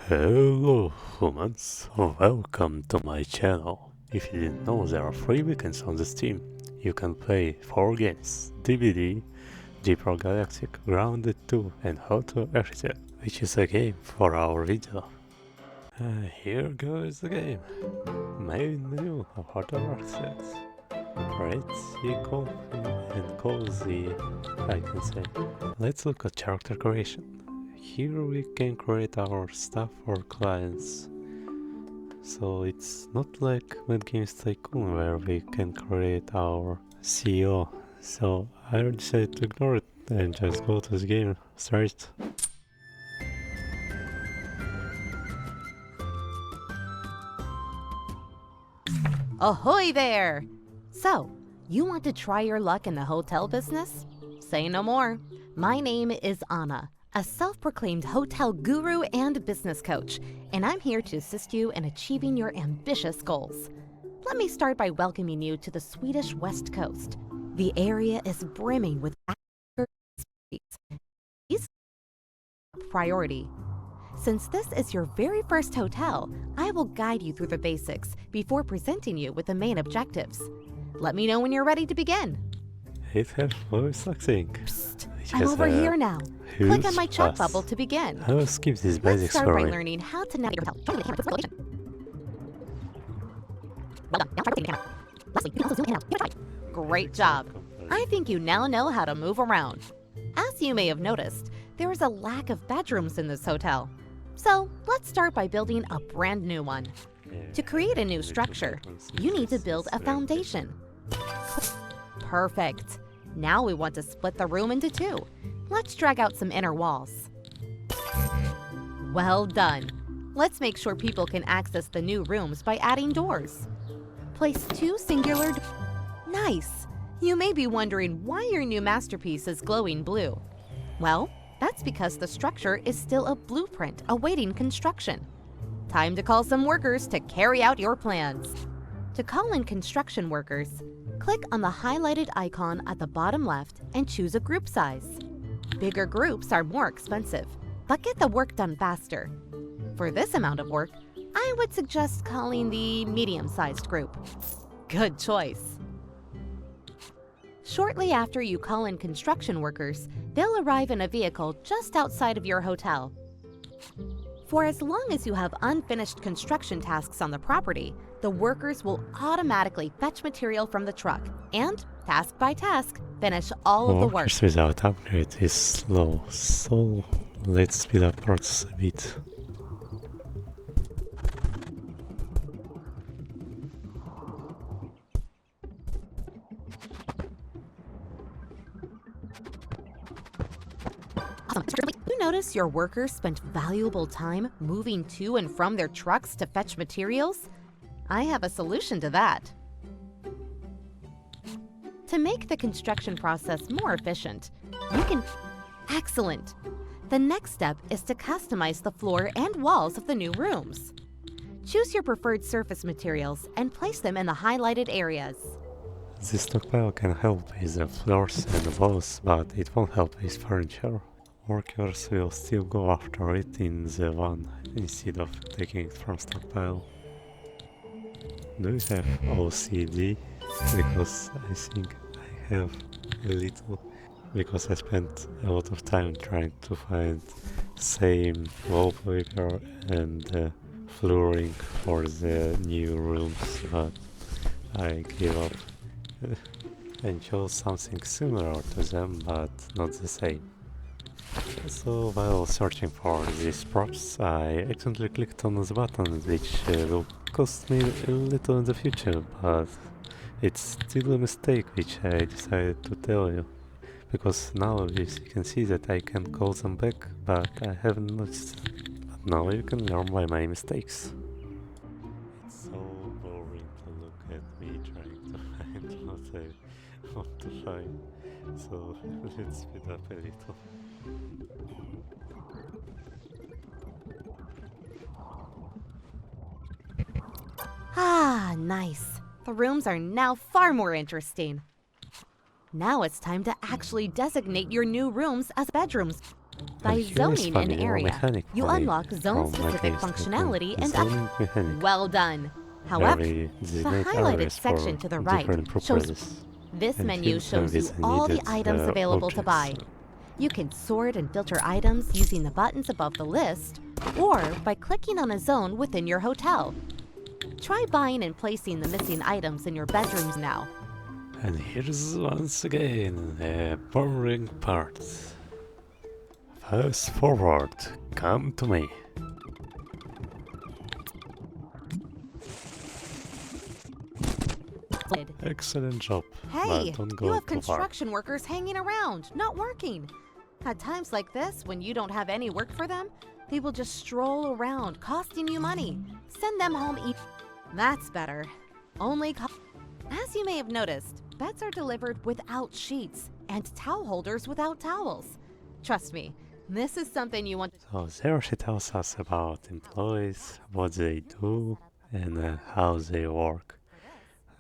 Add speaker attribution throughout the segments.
Speaker 1: Hello humans, welcome to my channel. If you didn't know, there are 3 weekends on the Steam. You can play 4 games: DBD, Deeper Galactic, Grounded 2 and How to Architect, which is a game for our video. Here goes the game. Main menu of How to Architect. Pretty comfy and cozy, I can say. Let's look at character creation. Here we can create our stuff for clients. So it's not like Mad Games Tycoon where we can create our CEO. So I decided to ignore it and just go to the game straight.
Speaker 2: Ahoy there! So, you want to try your luck in the hotel business? Say no more. My name is Anna, a self-proclaimed hotel guru and business coach, and I'm here to assist you in achieving your ambitious goals. Let me start by welcoming you to the Swedish West Coast. The area is brimming with these priority. Since this is your very first hotel, I will guide you through the basics before presenting you with the main objectives. Let me know when you're ready to begin.
Speaker 1: It has voice acting.
Speaker 2: Psst, I'm over here now. Click on my chat bubble to begin.
Speaker 1: I will skip these
Speaker 2: Let's
Speaker 1: basics
Speaker 2: start
Speaker 1: for
Speaker 2: by
Speaker 1: me.
Speaker 2: learning how to navigate your hotel. Well done. Now try rotating the camera. Leslie, you can also zoom in and out. Give it a try. Great job. I think you now know how to move around. As you may have noticed, there is a lack of bedrooms in this hotel. So let's start by building a brand new one. To create a new structure, you need to build a foundation. Perfect. Now we want to split the room into 2. Let's drag out some inner walls. Well done. Let's make sure people can access the new rooms by adding doors. Place 2 singular Nice! You may be wondering why your new masterpiece is glowing blue. Well, that's because the structure is still a blueprint awaiting construction. Time to call some workers to carry out your plans. To call in construction workers, click on the highlighted icon at the bottom left and choose a group size. Bigger groups are more expensive, but get the work done faster. For this amount of work, I would suggest calling the medium-sized group. Good choice. Shortly after you call in construction workers, they'll arrive in a vehicle just outside of your hotel. For as long as you have unfinished construction tasks on the property, the workers will automatically fetch material from the truck and, task by task, finish all of the work.
Speaker 1: Workers without upgrade is slow, so let's speed up process a bit.
Speaker 2: You notice your workers spent valuable time moving to and from their trucks to fetch materials? I have a solution to that. To make the construction process more efficient, you can... Excellent! The next step is to customize the floor and walls of the new rooms. Choose your preferred surface materials and place them in the highlighted areas.
Speaker 1: This stockpile can help with the floors and walls, but it won't help with furniture. Workers will still go after it in the one instead of taking it from stockpile. Do you have OCD? Because I think I have a little. Because I spent a lot of time trying to find same wallpaper and flooring for the new rooms, but I gave up and chose something similar to them, but not the same. So while searching for these props, I accidentally clicked on the button, which will cost me a little in the future, but it's still a mistake which I decided to tell you. Because now you can see that I can call them back, but I haven't noticed. But now you can learn by my mistakes. It's so boring to look at me trying to find what I want to find. So let's speed up a little.
Speaker 2: Ah, nice. The rooms are now far more interesting. Now it's time to actually designate your new rooms as bedrooms. By
Speaker 1: And here is
Speaker 2: zoning
Speaker 1: funny,
Speaker 2: an
Speaker 1: a
Speaker 2: area,
Speaker 1: mechanic
Speaker 2: you
Speaker 1: for me.
Speaker 2: unlock
Speaker 1: From my
Speaker 2: zone-specific
Speaker 1: case,
Speaker 2: functionality and
Speaker 1: zoning mechanic.
Speaker 2: well done.
Speaker 1: Where
Speaker 2: However,
Speaker 1: we
Speaker 2: the
Speaker 1: designate
Speaker 2: highlighted
Speaker 1: areas
Speaker 2: section
Speaker 1: for
Speaker 2: to the right
Speaker 1: different
Speaker 2: shows
Speaker 1: purposes.
Speaker 2: this
Speaker 1: And
Speaker 2: menu
Speaker 1: filter
Speaker 2: shows you
Speaker 1: with
Speaker 2: all the
Speaker 1: needed,
Speaker 2: items available to buy.
Speaker 1: objects.
Speaker 2: You can sort and filter items using the buttons above the list or by clicking on a zone within your hotel. Try buying and placing the missing items in your bedrooms now.
Speaker 1: And here's once again the boring part. Fast forward, come to me. Excellent job.
Speaker 2: Hey,
Speaker 1: but don't go
Speaker 2: you have
Speaker 1: too far.
Speaker 2: construction workers hanging around, not working. At times like this, when you don't have any work for them, they will just stroll around, costing you money. Send them home each. That's better. As you may have noticed, beds are delivered without sheets and towel holders without towels. Trust me, this is something you want.
Speaker 1: So there she tells us about employees, what they do, and how they work.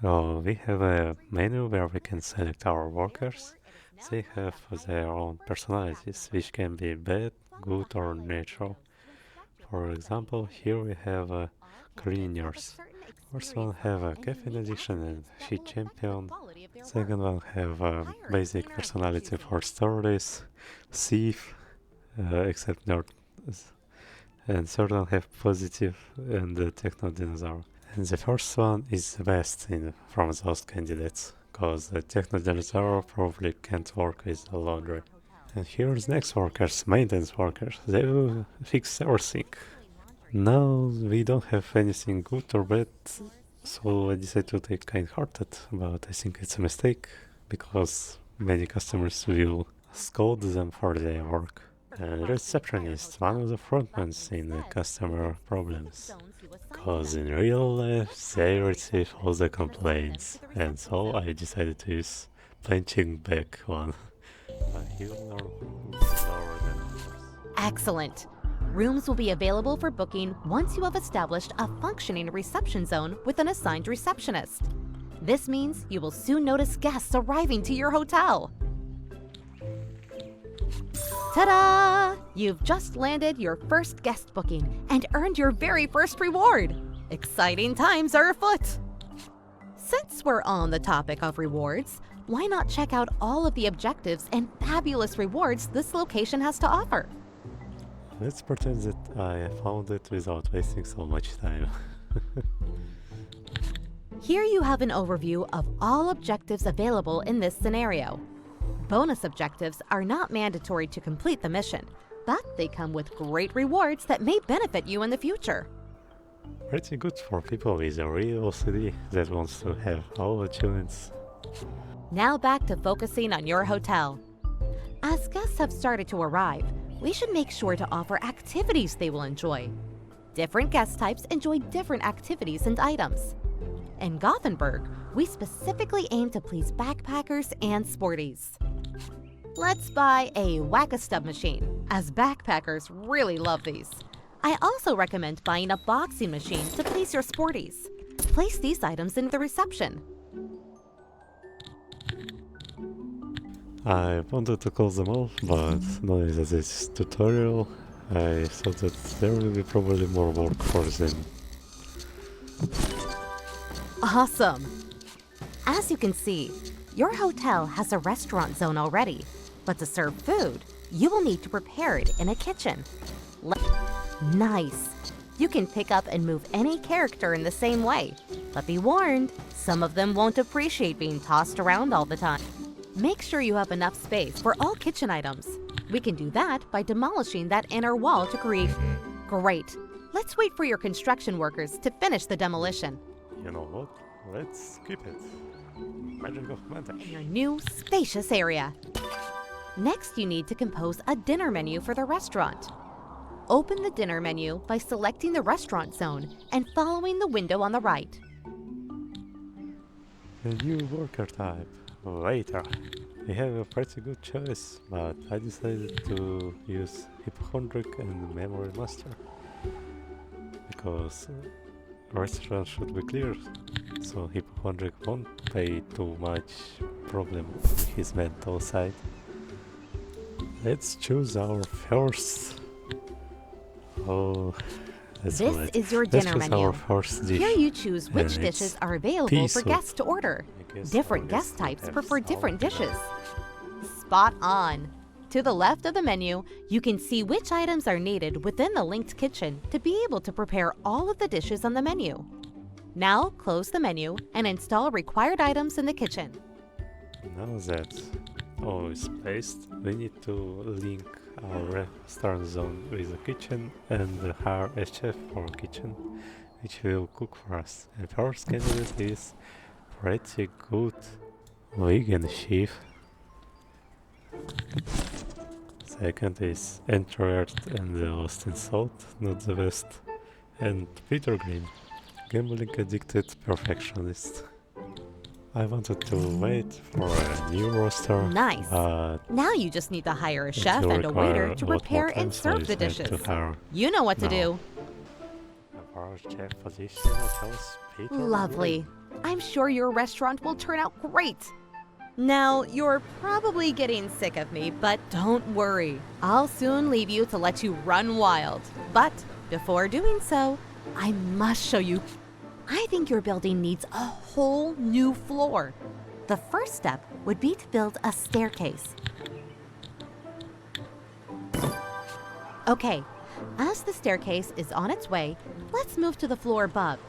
Speaker 1: So we have a menu where we can select our workers. They have their own personalities, which can be bad, good, or neutral. For example, here we have cleaners. First one have a caffeine addiction and sheet champion. Second one have a basic personality for stories, thief, except nerd. And third one have positive and techno dinosaur. And the first one is the best from those candidates, because the techno dinosaur probably can't work with the laundry. And here's next workers, maintenance workers. They will fix everything. Now we don't have anything good or bad, so I decided to take kind-hearted, but I think it's a mistake, because many customers will scold them for their work. And receptionist, one of the frontmen in the customer problems. Because in real life they receive all the complaints, and so I decided to use punching back one.
Speaker 2: Excellent. Rooms will be available for booking once you have established a functioning reception zone with an assigned receptionist. This means you will soon notice guests arriving to your hotel. Ta-da! You've just landed your first guest booking and earned your very first reward. Exciting times are afoot. Since we're on the topic of rewards, why not check out all of the objectives and fabulous rewards this location has to offer?
Speaker 1: Let's pretend that I found it without wasting so much time.
Speaker 2: Here you have an overview of all objectives available in this scenario. Bonus objectives are not mandatory to complete the mission, but they come with great rewards that may benefit you in the future.
Speaker 1: Pretty good for people with a real OCD that wants to have all achievements.
Speaker 2: Now back to focusing on your hotel. As guests have started to arrive, we should make sure to offer activities they will enjoy. Different guest types enjoy different activities and items. In Gothenburg, we specifically aim to please backpackers and sporties. Let's buy a Whack-A-Stub machine, as backpackers really love these. I also recommend buying a boxing machine to please your sporties. Place these items in the reception.
Speaker 1: I wanted to close them all, but knowing that this tutorial, I thought that there will be probably more work for them.
Speaker 2: Awesome! As you can see, your hotel has a restaurant zone already, but to serve food, you will need to prepare it in a kitchen. Nice! You can pick up and move any character in the same way, but be warned, some of them won't appreciate being tossed around all the time. Make sure you have enough space for all kitchen items. We can do that by demolishing that inner wall to create... Great! Let's wait for your construction workers to finish the demolition.
Speaker 1: You know what? Let's skip it. Magic of montage.
Speaker 2: In your new, spacious area. Next, you need to compose a dinner menu for the restaurant. Open the dinner menu by selecting the restaurant zone and following the window on the right.
Speaker 1: A new worker type. Later. We have a pretty good choice, but I decided to use Hypochondric and Memory Master. Because restaurant should be clear, so Hypochondric won't pay too much problem with his mental side. Let's choose our first. Oh, that's
Speaker 2: This
Speaker 1: good.
Speaker 2: is your
Speaker 1: Let's
Speaker 2: dinner
Speaker 1: choose
Speaker 2: menu.
Speaker 1: our first dish.
Speaker 2: Here you choose which
Speaker 1: And
Speaker 2: dishes
Speaker 1: it's
Speaker 2: are available
Speaker 1: pea
Speaker 2: for
Speaker 1: soup.
Speaker 2: guests to order.
Speaker 1: I guess
Speaker 2: Different
Speaker 1: our
Speaker 2: guest
Speaker 1: guests
Speaker 2: types
Speaker 1: have
Speaker 2: prefer different
Speaker 1: sour
Speaker 2: dishes. Spot on! To the left of the menu, you can see which items are needed within the linked kitchen to be able to prepare all of the dishes on the menu. Now close the menu and install required items in the kitchen.
Speaker 1: Now that all is placed, we need to link our restaurant zone with the kitchen and hire a chef for kitchen, which will cook for us. And first candidate is pretty good vegan chef. Second is introvert and lost in salt, not the best. And Peter Green, gambling addicted perfectionist. I wanted to wait for a new roster.
Speaker 2: Nice.
Speaker 1: But
Speaker 2: Now you just need to hire a
Speaker 1: it
Speaker 2: chef
Speaker 1: will
Speaker 2: and a
Speaker 1: require
Speaker 2: waiter to
Speaker 1: a lot more
Speaker 2: prepare
Speaker 1: time,
Speaker 2: and
Speaker 1: so
Speaker 2: serve
Speaker 1: I
Speaker 2: the
Speaker 1: decided
Speaker 2: dishes.
Speaker 1: to hire
Speaker 2: You know what to
Speaker 1: now
Speaker 2: do.
Speaker 1: our chef position. I chose Peter
Speaker 2: Lovely. I'm sure your restaurant will turn out great. Now, you're probably getting sick of me, but don't worry. I'll soon leave you to let you run wild. But before doing so, I must show you. I think your building needs a whole new floor. The first step would be to build a staircase. Okay, as the staircase is on its way, let's move to the floor above.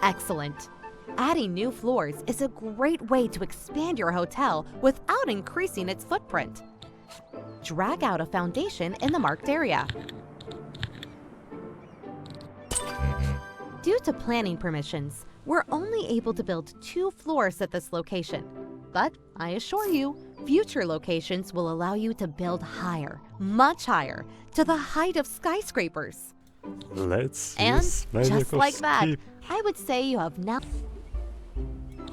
Speaker 2: Excellent. Adding new floors is a great way to expand your hotel without increasing its footprint. Drag out a foundation in the marked area. Due to planning permissions, we're only able to build 2 floors at this location. But I assure you, future locations will allow you to build higher, much higher, to the height of skyscrapers.
Speaker 1: Let's
Speaker 2: And
Speaker 1: use magic
Speaker 2: just
Speaker 1: of
Speaker 2: like that,
Speaker 1: skip.
Speaker 2: I would say you have now.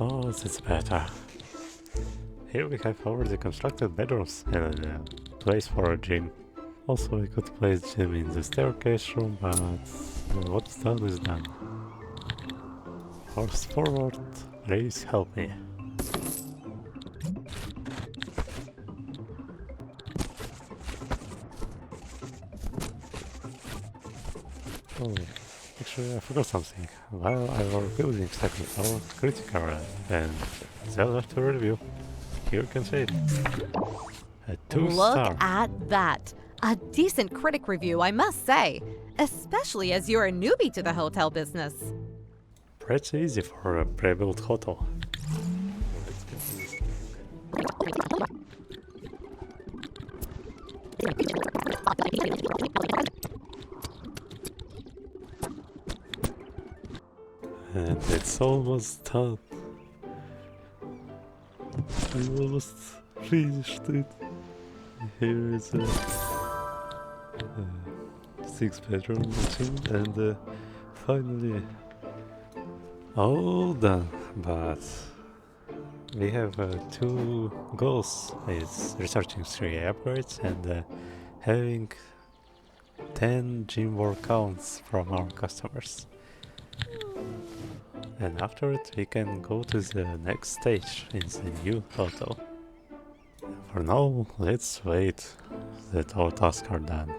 Speaker 1: Oh, that's better. Here we have already constructed bedrooms and a place for a gym. Also, we could place gym in the staircase room, but what's done is done. Horse forward, please help me. Oh, actually I forgot something. While I was building second floor, critical run, and tell her to review. Here you can see it. A 2-star.
Speaker 2: Look at that. A decent critic review, I must say. Especially as you're a newbie to the hotel business.
Speaker 1: Pretty easy for a pre-built hotel. And it's almost done. I almost finished it. Here is a 6-bedroom machine and finally all done. But we have 2 goals. It's researching 3 upgrades and having 10 gym workouts from our customers. And after it, we can go to the next stage in the new hotel. For now, let's wait that all tasks are done.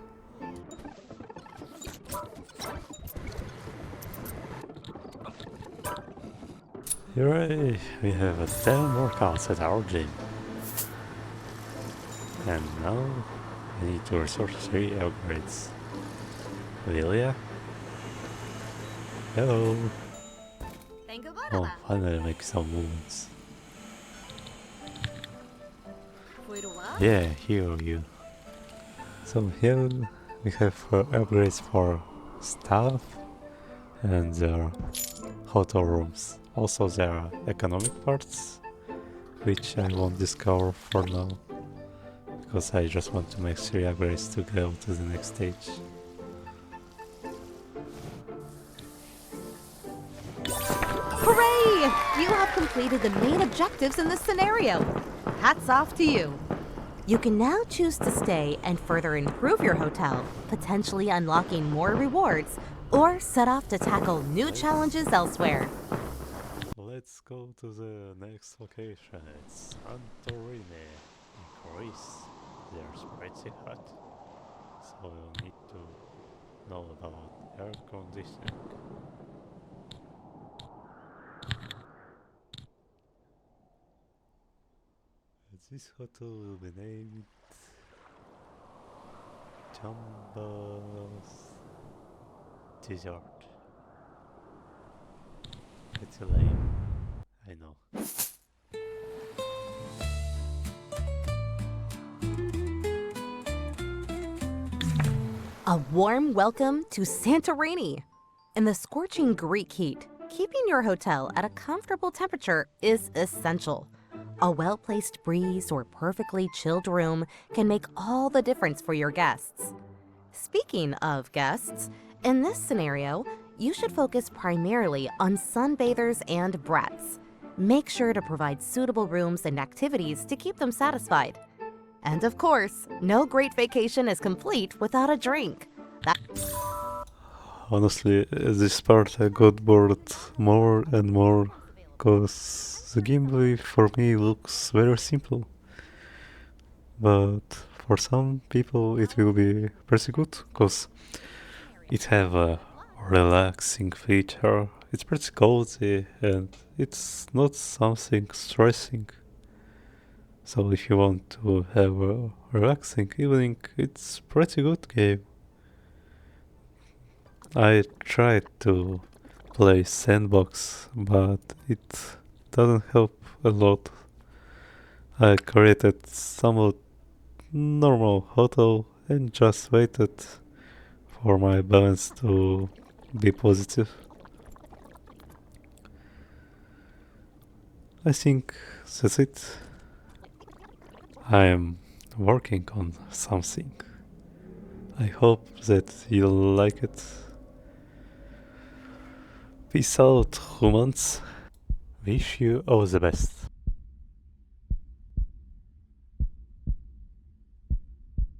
Speaker 1: Hooray! We have 10 workouts at our gym. And now we need to research 3 upgrades. Lilia? Hello! Oh, finally make some movements. Yeah, here you. So here we have upgrades for staff and their hotel rooms. Also there are economic parts, which I won't discover for now, because I just want to make 3 upgrades to go to the next stage.
Speaker 2: Hooray! You have completed the main objectives in this scenario. Hats off to you. You can now choose to stay and further improve your hotel, potentially unlocking more rewards, or set off to tackle new challenges elsewhere.
Speaker 1: go to the next location. It's Santorini in Greece. There's pretty hot, so you need to know about air conditioning. This hotel will be named Dzhamba's Dessert. It's lame, I know.
Speaker 2: A warm welcome to Santorini. In the scorching Greek heat, keeping your hotel at a comfortable temperature is essential. A well-placed breeze or perfectly chilled room can make all the difference for your guests. Speaking of guests, in this scenario, you should focus primarily on sunbathers and brats. Make sure to provide suitable rooms and activities to keep them satisfied. And of course, no great vacation is complete without a drink.
Speaker 1: Honestly, this part I got bored more and more, cause the gameplay for me looks very simple. But for some people it will be pretty good, cause it have a relaxing feature, it's pretty cozy and it's not something stressing. So if you want to have a relaxing evening, it's pretty good game. I tried to play sandbox, but it doesn't help a lot. I created somewhat normal hotel and just waited for my balance to be positive. I think that's it. I am working on something. I hope that you'll like it. Peace out, humans. Wish you all the best.